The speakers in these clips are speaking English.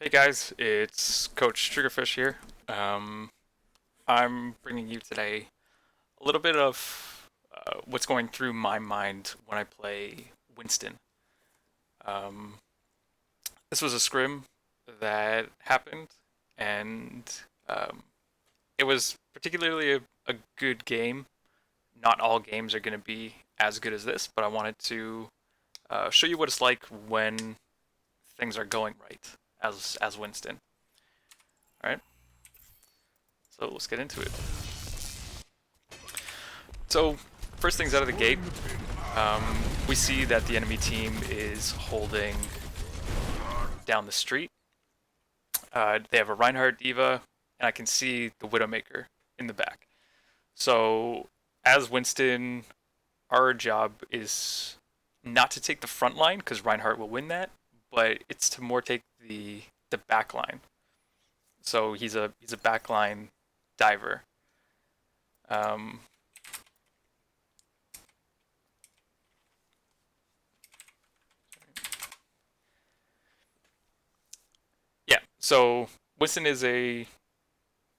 Hey guys, it's Coach TriggerFish here. Um, I'm bringing you today a little bit of what's going through my mind when I play Winston. Um, this was a scrim that happened, and um, it was particularly a good game. Not all games are going to be as good as this, but I wanted to show you what it's like when things are going right as Winston. All right, so let's get into it. So, first things out of the gate, we see that the enemy team is holding down the street. They have a Reinhardt Diva, and I can see the Widowmaker in the back. So, as Winston, our job is not to take the front line because Reinhardt will win that, but it's to more take the back line. So he's a backline diver. Um, yeah. So Winston is a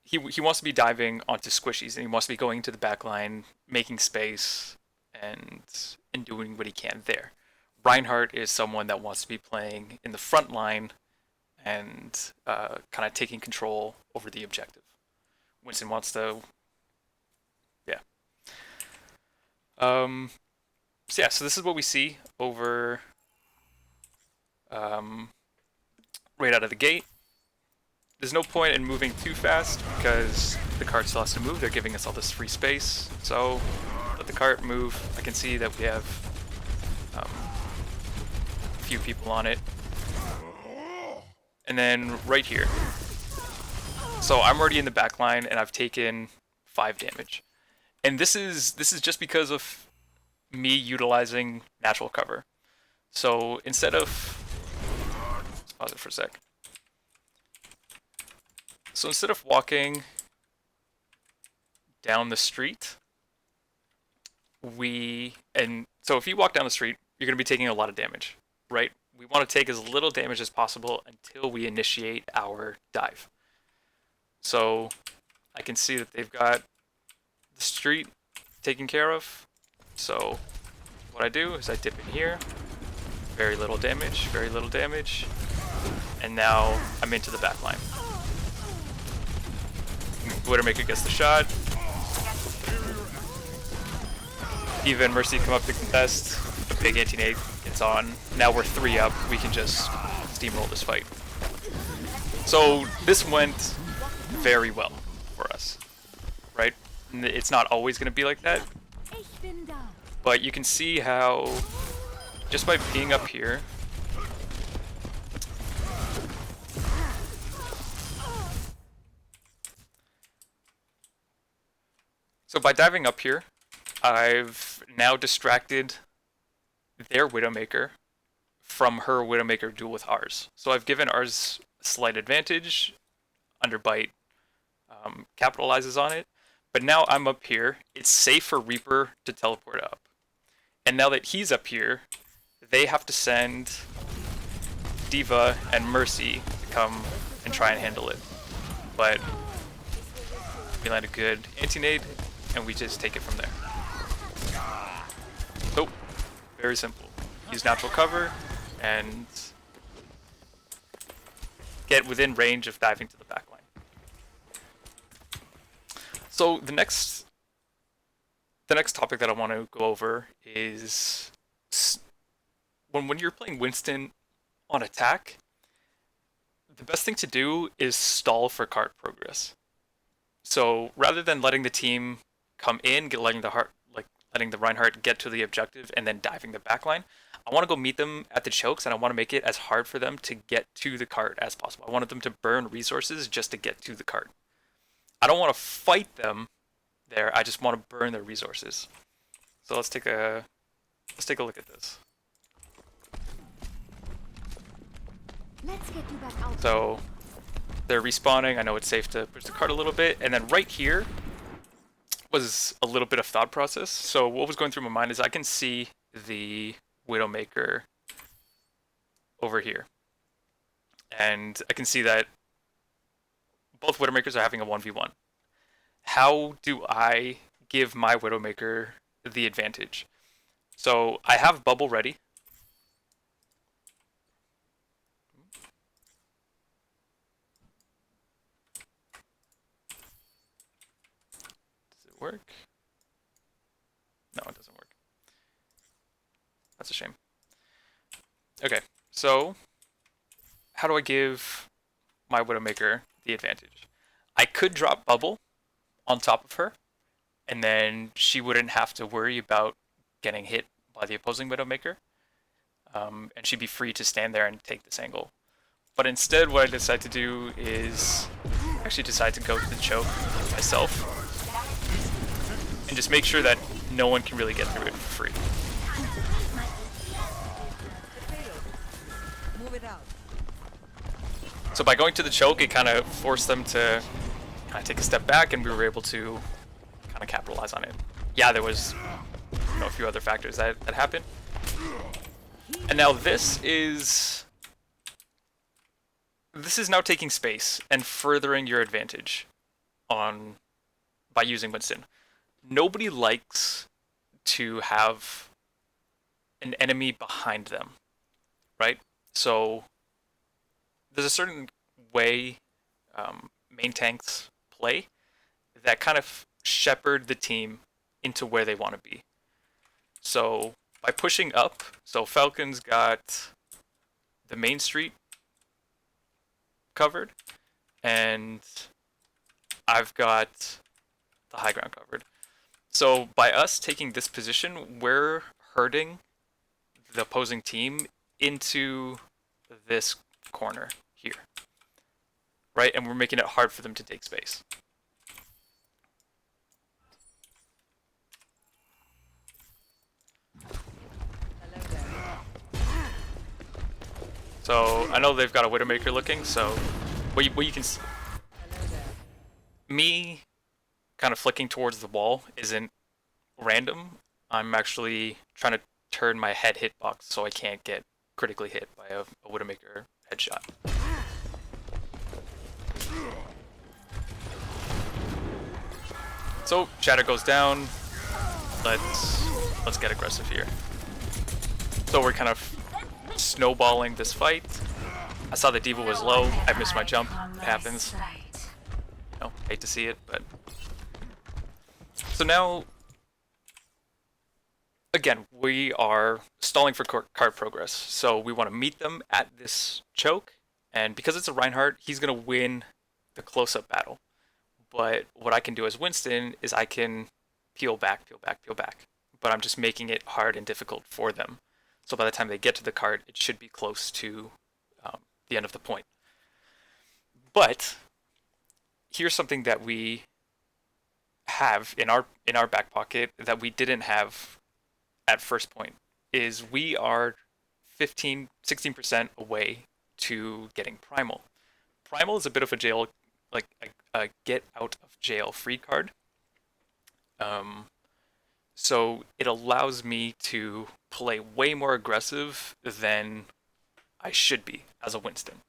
he wants to be diving onto squishies and he wants to be going to the back line, making space and and doing what he can there. Reinhardt is someone that wants to be playing in the front line and kind of taking control over the objective. Winston wants to, yeah. Um, so yeah, so this is what we see over um, right out of the gate. There's no point in moving too fast because the cart still has to move. They're giving us all this free space. So let the cart move. I can see that we have um, a few people on it. And then right here. So I'm already in the back line and I've taken 5 damage. And this is just because of me utilizing natural cover. So instead of let's pause it for a sec. So instead of walking down the street, so if you walk down the street, you're going to be taking a lot of damage, right? We want to take as little damage as possible until we initiate our dive. So I can see that they've got the street taken care of. So what I do is I dip in here, very little damage, and now I'm into the back line. Widowmaker gets the shot. Eva and Mercy come up to contest. A big anti-nade gets on. Now we're 3 up. We can just steamroll this fight. So this went very well for us, right? It's not always going to be like that, but you can see how just by being up here, so by diving up here, I've now distracted their Widowmaker from her Widowmaker duel with ours. So I've given ours a slight advantage. Underbite capitalizes on it. But now I'm up here. It's safe for Reaper to teleport up. And now that he's up here, they have to send Diva and Mercy to come and try and handle it. But we land a good anti-nade, and we just take it from there. So, very simple. Use natural cover, and get within range of diving to the backline. So the next topic that I want to go over is when you're playing Winston on attack, the best thing to do is stall for cart progress. So rather than letting the team come in, letting the Reinhardt get to the objective and then diving the backline, I want to go meet them at the chokes and I want to make it as hard for them to get to the cart as possible. I wanted them to burn resources just to get to the cart. I don't want to fight them there. I just want to burn their resources. So let's take a look at this. So they're respawning. I know it's safe to push the cart a little bit, and then right here was a little bit of thought process. So what was going through my mind is I can see the Widowmaker over here. and I can see that both Widowmakers are having a 1v1. How do I give my Widowmaker the advantage? So I have bubble ready. Does it work? No, it doesn't work. That's a shame. Okay, so how do I give my Widowmaker the advantage? I could drop bubble on top of her, and then she wouldn't have to worry about getting hit by the opposing Widowmaker, and she'd be free to stand there and take this angle. But instead, what I decide to do is actually decide to go to the choke myself, and just make sure that no one can really get through it for free. So by going to the choke, it kind of forced them to kind of take a step back, and we were able to kind of capitalize on it. Yeah, there was a few other factors that happened. And now this is now taking space and furthering your advantage by using Winston. Nobody likes to have an enemy behind them, right? So there's a certain way main tanks play that kind of shepherd the team into where they want to be. So by pushing up, so Falcon's got the main street covered, and I've got the high ground covered. So by us taking this position, we're herding the opposing team into this corner here, right? And we're making it hard for them to take space. So I know they've got a Widowmaker looking, so what you can see, me kind of flicking towards the wall isn't random. I'm actually trying to turn my head hitbox so I can't get critically hit by a Widowmaker headshot. So Shatter goes down. Let's get aggressive here. So we're kind of snowballing this fight. I saw the D.Va was low. I missed my jump. It happens. You know, hate to see it, but so now again, we are stalling for card progress. So we want to meet them at this choke, and because it's a Reinhardt, he's gonna win the close-up battle. But what I can do as Winston is I can peel back. But I'm just making it hard and difficult for them. So by the time they get to the card, it should be close to the end of the point. But here's something that we have in our back pocket that we didn't have at first point, is we are 16% away to getting Primal. Primal is a bit of a jail, like a get out of jail free card. So it allows me to play way more aggressive than I should be as a Winston,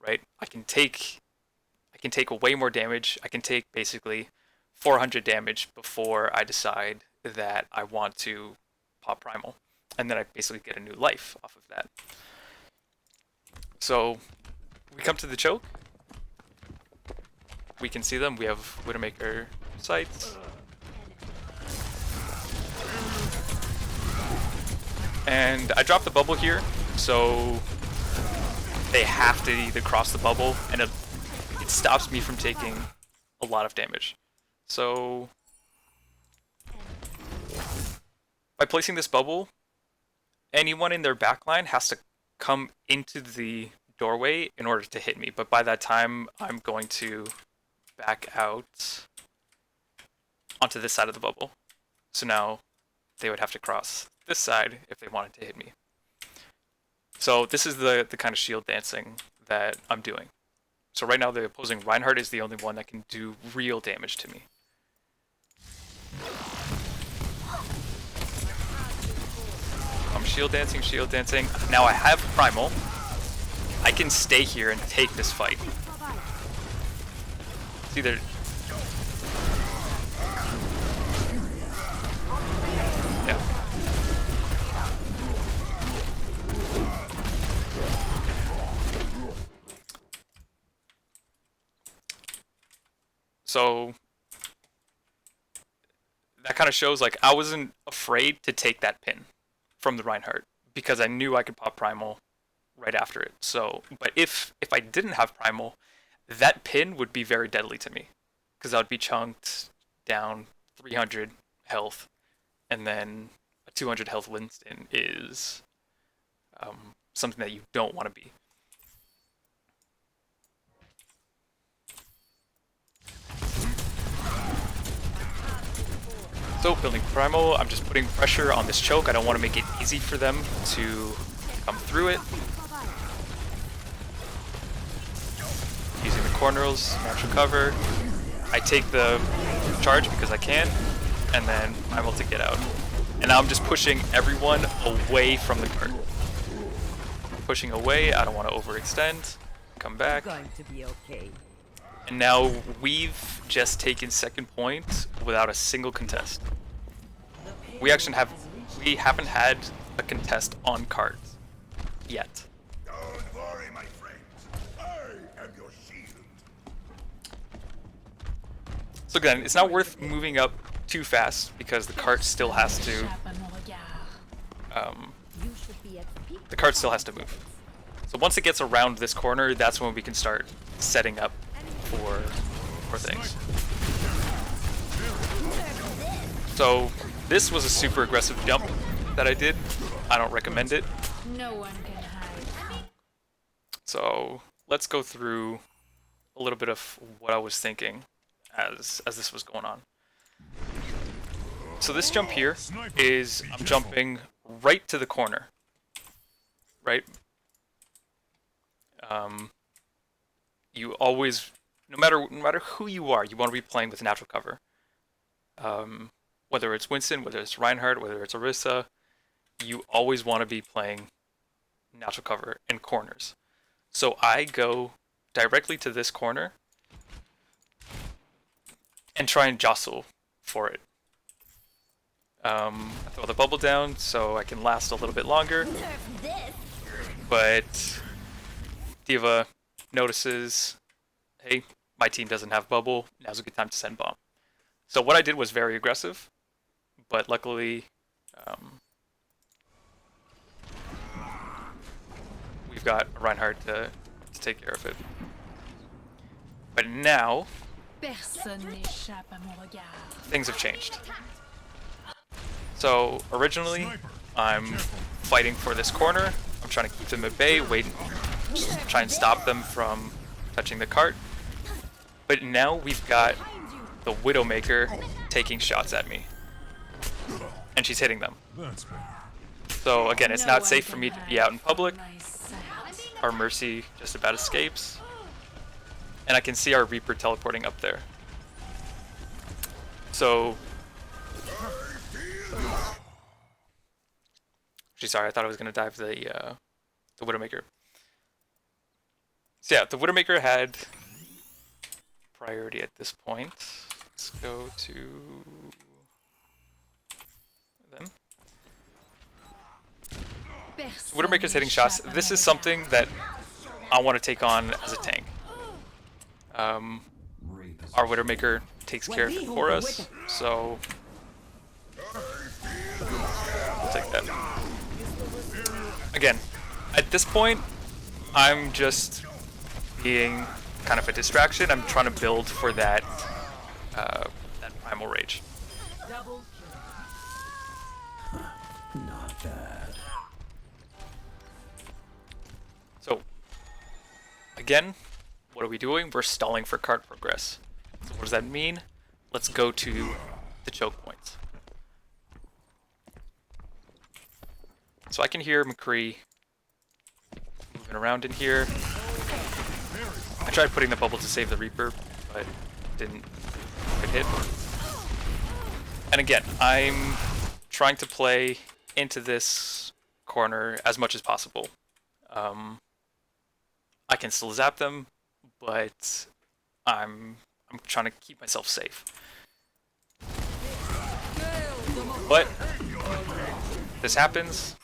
right? I can take way more damage. I can take basically 400 damage before I decide that I want to pop Primal, and then I basically get a new life off of that. So we come to the choke. We can see them. We have Widowmaker sights. And I dropped the bubble here, so they have to either cross the bubble, and it stops me from taking a lot of damage. So by placing this bubble, anyone in their backline has to come into the doorway in order to hit me. But by that time, I'm going to back out onto this side of the bubble. So now they would have to cross this side if they wanted to hit me. So this is the kind of shield dancing that I'm doing. So right now the opposing Reinhardt is the only one that can do real damage to me. I'm shield dancing. Now I have Primal. I can stay here and take this fight. It's either... Yeah. So that kind of shows, like, I wasn't afraid to take that pin from the Reinhardt because I knew I could pop Primal right after it. So, but if I didn't have Primal, that pin would be very deadly to me because I would be chunked down 300 health, and then a 200 health Winston is something that you don't want to be. So, building Primal, I'm just putting pressure on this choke. I don't want to make it easy for them to come through it. Using the corners, natural cover. I take the charge because I can, and then I'm able to get out. And now I'm just pushing everyone away from the cart. Pushing away, I don't want to overextend. Come back. Going to be okay. And now we've just taken second point without a single contest. We haven't had a contest on cards yet. Don't worry, my friends. I am your shield. So again, it's not worth moving up too fast because the cart still has to move. So once it gets around this corner, that's when we can start setting up for things. So this was a super aggressive jump that I did. I don't recommend it. No one can hide. So let's go through a little bit of what I was thinking as this was going on. So this jump here is I'm jumping right to the corner, right? You always, no matter who you are, you want to be playing with natural cover. Whether it's Winston, whether it's Reinhardt, whether it's Orisa, you always want to be playing natural cover in corners. So I go directly to this corner and try and jostle for it. I throw the bubble down so I can last a little bit longer. But D.Va notices, hey, my team doesn't have bubble, now's a good time to send bomb. So what I did was very aggressive, but luckily we've got Reinhardt to take care of it. But now things have changed. So originally I'm fighting for this corner. I'm trying to keep them at bay, try and stop them from touching the cart. But now we've got the Widowmaker taking shots at me. And she's hitting them. So again, it's not safe for me to be out in public. Our Mercy just about escapes. And I can see our Reaper teleporting up there. So... Sorry, I thought I was going to dive the Widowmaker. So yeah, the Widowmaker had priority at this point. Let's go to them. Widowmaker's hitting shots. This is something that I want to take on as a tank. Our Widowmaker takes care of the chorus, so we'll take that. Again, at this point, I'm just being kind of a distraction. I'm trying to build for that primal rage. Not bad. So, again, what are we doing? We're stalling for card progress. So what does that mean? Let's go to the choke points. So I can hear McCree moving around in here. I tried putting the bubble to save the Reaper, but didn't get hit. And again, I'm trying to play into this corner as much as possible. I can still zap them, but I'm trying to keep myself safe. But this happens.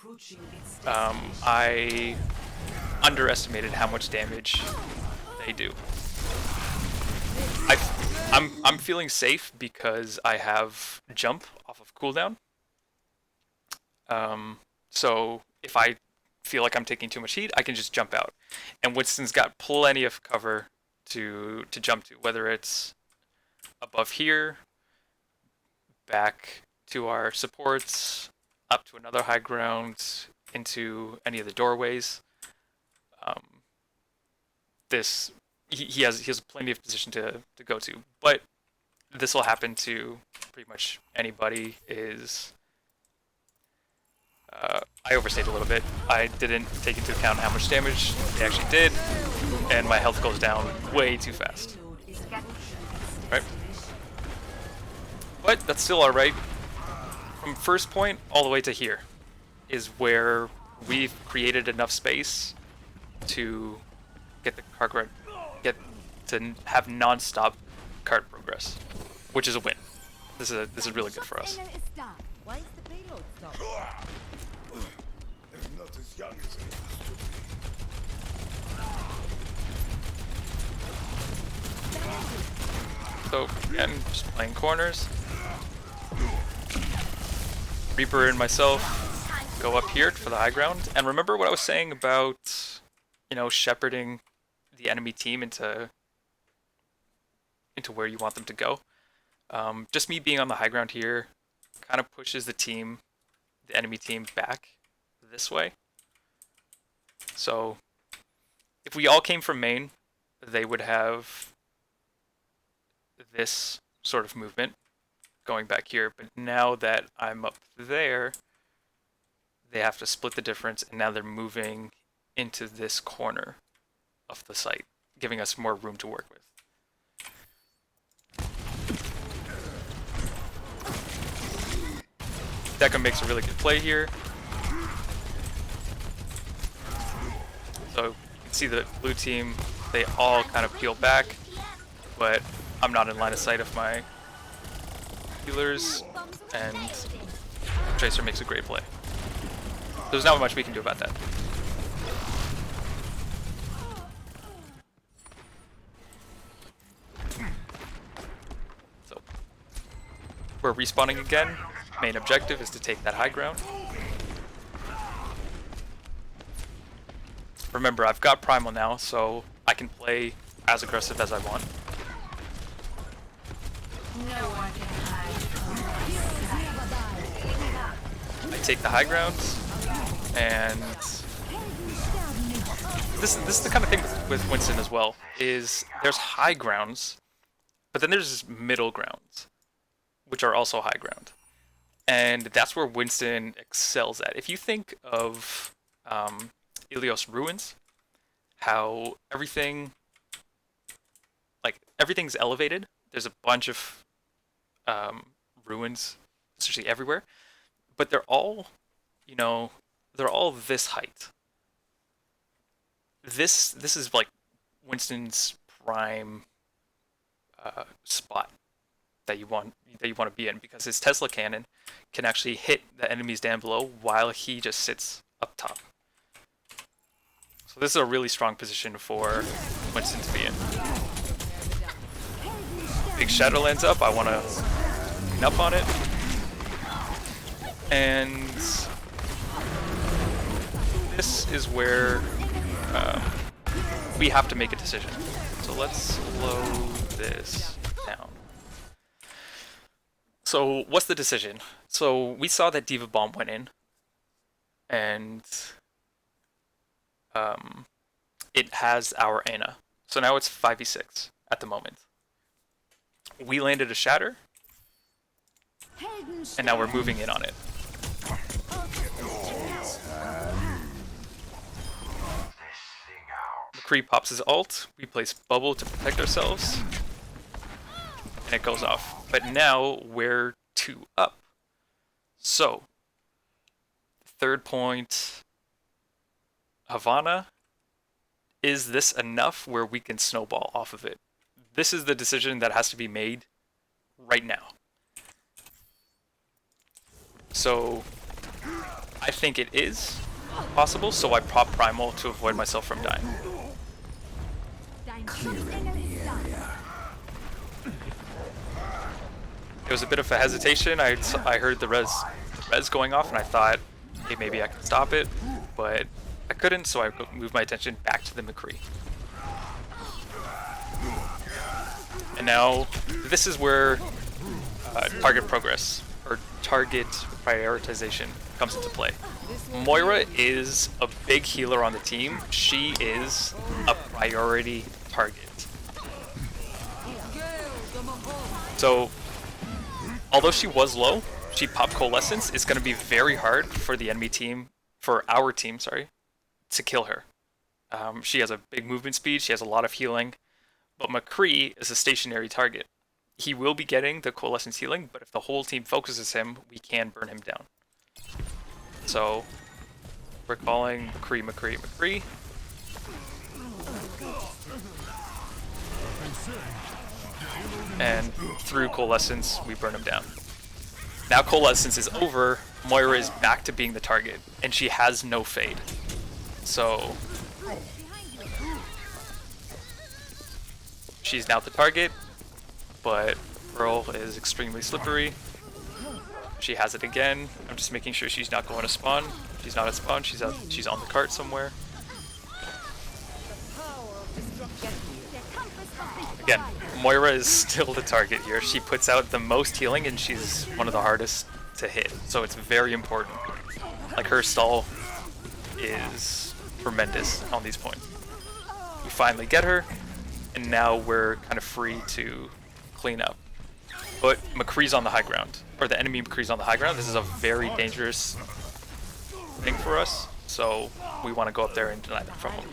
I underestimated how much damage they do. I'm feeling safe because I have jump off of cooldown. So if I feel like I'm taking too much heat, I can just jump out. And Winston's got plenty of cover to jump to, whether it's above here, back to our supports, up to another high ground, into any of the doorways. Um, this he has plenty of position to go to, but this will happen to pretty much anybody. I overstayed a little bit. I didn't take into account how much damage they actually did, and my health goes down way too fast. Right? But that's still alright. From first point all the way to here is where we've created enough space to get the card to have non-stop card progress, which is a win. This is really good for us. Why is the payload stopped? They're not as young as they used to be. So again, just playing corners. Reaper and myself go up here for the high ground. And remember what I was saying about, shepherding the enemy team into where you want them to go. Just me being on the high ground here kind of pushes the enemy team back this way. So if we all came from main, they would have this sort of movement going back here. But now that I'm up there, they have to split the difference, and now they're moving into this corner of the site, giving us more room to work with. Deca makes a really good play here. So you can see the blue team, they all kind of peel back, but I'm not in line of sight of my healers, and Tracer makes a great play. There's not much we can do about that. So we're respawning again. Main objective is to take that high ground. Remember, I've got Primal now, so I can play as aggressive as I want. No one can hide from my sight. I take the high ground, and this is the kind of thing with Winston as well, is there's high grounds, but then there's middle grounds, which are also high ground. And that's where Winston excels at. If you think of Ilios Ruins, how everything's elevated. There's a bunch of ruins, essentially everywhere, but they're all this height. This is like Winston's prime spot that you want to be in, because his Tesla cannon can actually hit the enemies down below while he just sits up top. So this is a really strong position for Winston to be in. Big Shadowlands up, I want to clean up on it. And this is where we have to make a decision. So let's slow this down. So what's the decision? So we saw that Diva Bomb went in, and it has our Ana. So now it's 5v6 at the moment. We landed a Shatter, and now we're moving in on it. McCree pops his ult, we place Bubble to protect ourselves, and it goes off. But now we're 2 up. So, third point, Havana is this enough where we can snowball off of it? This is the decision that has to be made right now. So I think it is possible, so I pop Primal to avoid myself from dying. It was a bit of a hesitation. I heard the res going off, and I thought, hey, maybe I can stop it, but I couldn't, so I moved my attention back to the McCree. And now, this is where target progress, or target prioritization comes into play. Moira is a big healer on the team. She is a priority target. So, although she was low, she popped Coalescence. It's going to be very hard for the enemy team, for our team, sorry, to kill her. She has a big movement speed, she has a lot of healing, but McCree is a stationary target. He will be getting the Coalescence healing, but if the whole team focuses him, we can burn him down. So, we're calling McCree. And through Coalescence, we burn him down. Now Coalescence is over, Moira is back to being the target, and she has no fade. So, she's now the target, but Pearl is extremely slippery. She has it again. I'm just making sure she's not going to spawn. She's not at spawn, she's on the cart somewhere. Again, Moira is still the target here. She puts out the most healing and she's one of the hardest to hit. So it's very important. Like, her stall is tremendous on these points. We finally get her, and now we're kind of free to clean up. But McCree's on the high ground, or the enemy McCree's on the high ground. This is a very dangerous thing for us, so we want to go up there and deny them from him.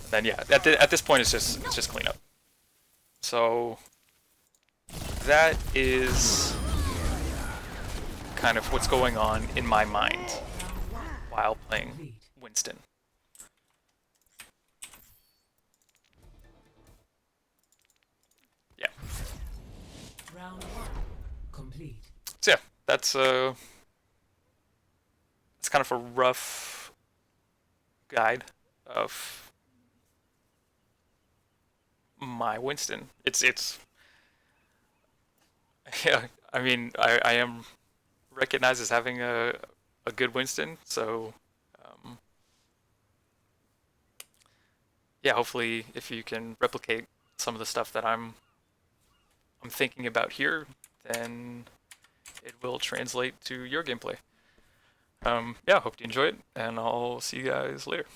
And then yeah, at this point it's just clean up. So that is kind of what's going on in my mind while playing Winston. Yeah. Round one complete. So yeah, that's kind of a rough guide of my Winston. It's yeah, I mean, I am recognized as having a good Winston, so yeah, hopefully if you can replicate some of the stuff that I'm thinking about here, then it will translate to your gameplay. Yeah, hope you enjoy it, and I'll see you guys later.